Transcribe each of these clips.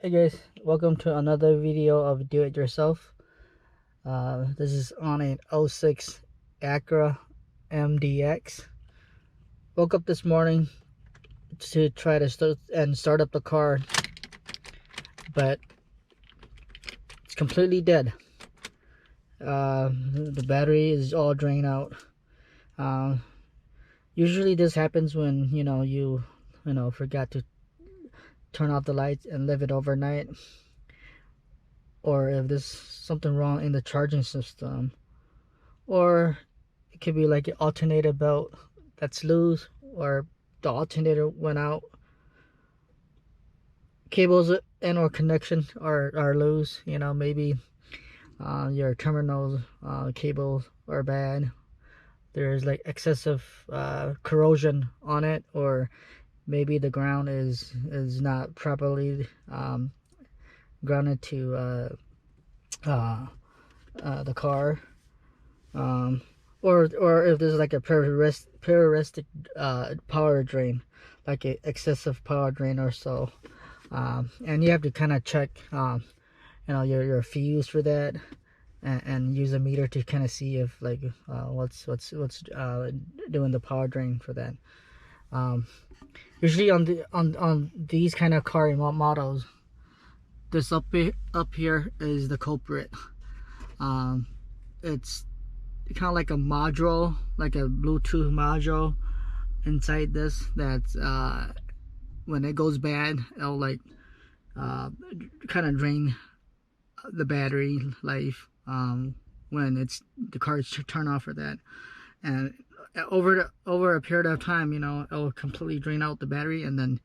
Hey guys, welcome to another video of Do It Yourself. This is on an '06 Acura MDX. Woke up this morning to try to start up the car, but it's completely dead. The battery is all drained out. Usually this happens when you forgot to turn off the lights and leave it overnight, or if there's something wrong in the charging system, or it could be like an alternator belt that's loose, or the alternator went out, cables and or connection are loose. Maybe your terminal cables are bad, there's like excessive corrosion on it, or maybe the ground is not properly grounded to the car, or if there's like a parasitic power drain, like a excessive power drain or so. And you have to kind of check your fuse for that, and use a meter to kind of see if like what's doing the power drain for that. Usually on these kind of car models, this up here is the culprit. It's kind of like a module, like a Bluetooth module inside this, that's when it goes bad, it'll like kind of drain the battery life when the car is turned off for that. And over a period of time, it'll completely drain out the battery, and then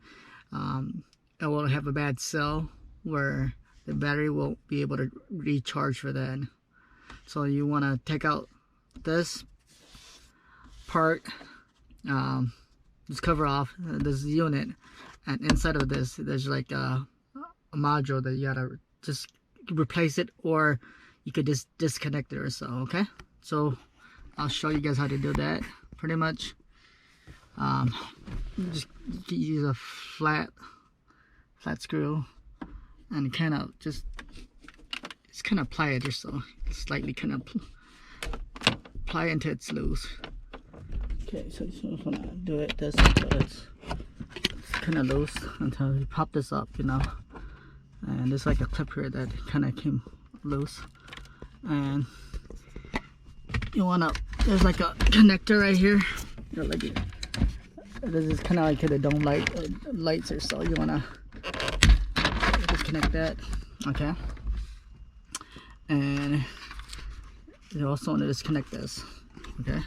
it will have a bad cell where the battery won't be able to recharge for that. So you want to take out this part, just cover off this unit, and inside of this there's like a module that you gotta just replace it, or you could just disconnect it or so. Okay, so I'll show you guys how to do that. Pretty much just use a flat screw and kind of just apply it, or so slightly kind of apply until it's loose. Okay, so you just want to do it this until it's kind of loose, until you pop this up, and there's like a clip here that kind of came loose, and you want to, there's like a connector right here, like this is kind of like the dome lights or so. You want to disconnect that. Okay, and you also want to disconnect this. Okay,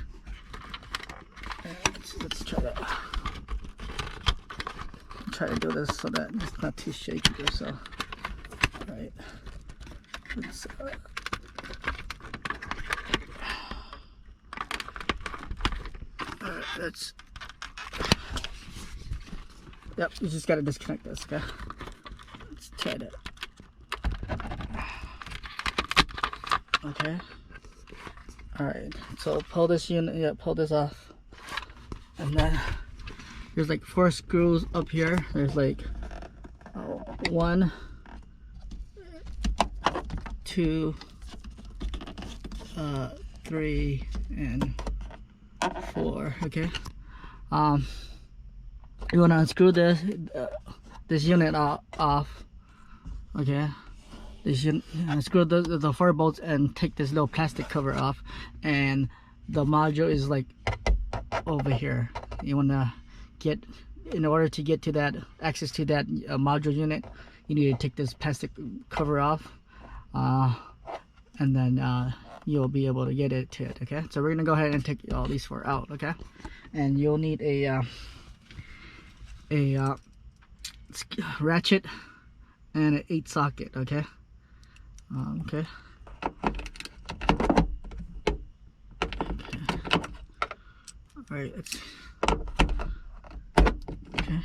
let's try to do this so that it's not too shaky or so. Right, yep, you just gotta disconnect this. Okay, let's try that. Okay, alright, so pull this unit, yeah, pull this off, and then there's like 4 screws up here. There's like 1, 2, 3, and 4. Okay, you want to unscrew this unit off. Okay, this unit, unscrew the 4 bolts and take this little plastic cover off, and the module is like over here. You want to get, in order to get to that, access to that module unit, you need to take this plastic cover off, and then you'll be able to get it to it. Okay, so we're gonna go ahead and take all these 4 out. Okay, and you'll need a ratchet and an 8 socket. Okay, okay. All right, let's. Okay.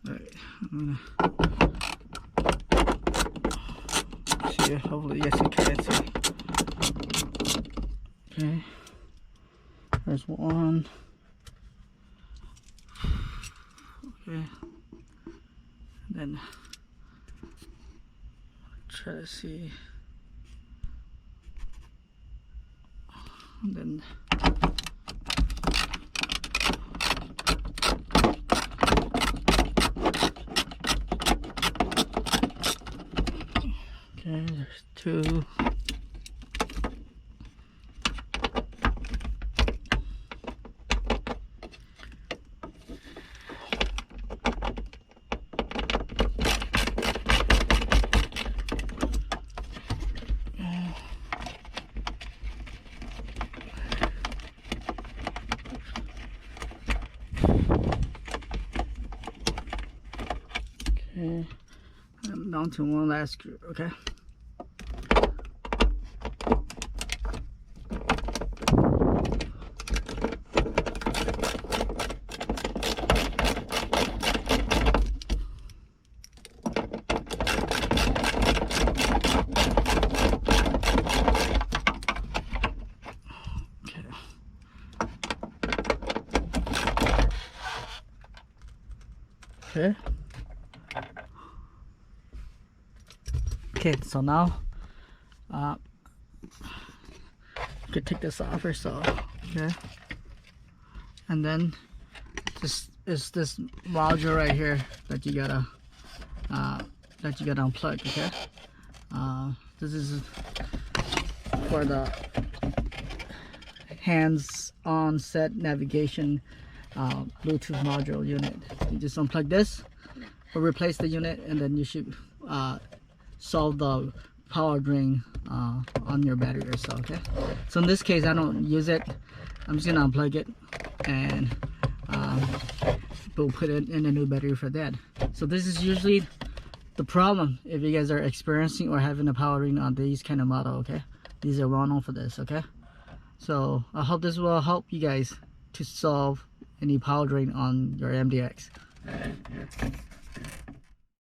Alright, I'm gonna see, hopefully you guys can see. Okay, there's 1, Okay, then try to see, and then okay, there's two. Okay, I'm down to one last screw. Okay. Okay. Okay, so now you could take this off or so. Okay. And then this is this module right here that you gotta unplug. Okay. This is for the hands-on set navigation Bluetooth module unit. You just unplug this or replace the unit, and then you should solve the power drain on your battery or so. Okay, so in this case I don't use it. I'm just gonna unplug it, and we'll put it in a new battery for that. So this is usually the problem if you guys are experiencing or having a power drain on these kind of model. Okay, these are well known for this. Okay, so I hope this will help you guys to solve any power drain on your MDX.